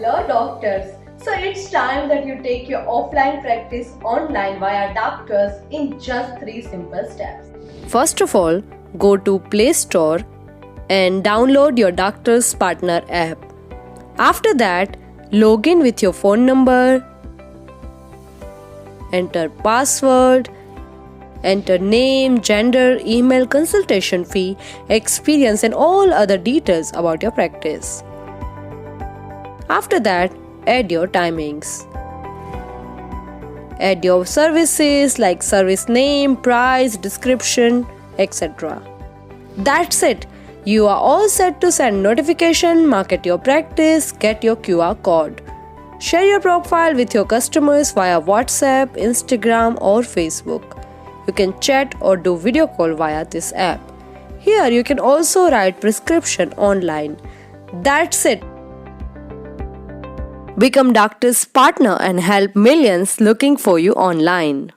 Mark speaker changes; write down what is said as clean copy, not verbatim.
Speaker 1: Hello doctors! So it's time that you take your offline practice online via Daktarz in just 3 simple steps.
Speaker 2: First of all, go to Play Store and download your Daktarz Partner app. After that, log in with your phone number, enter password, enter name, gender, email, consultation fee, experience and all other details about your practice. After that, add your timings. Add your services like service name, price, description, etc. That's it. You are all set to send notification, market your practice, get your QR code. Share your profile with your customers via WhatsApp, Instagram or Facebook. You can chat or do video call via this app. Here you can also write prescription online. That's it. Become Daktarz partner and help millions looking for you online.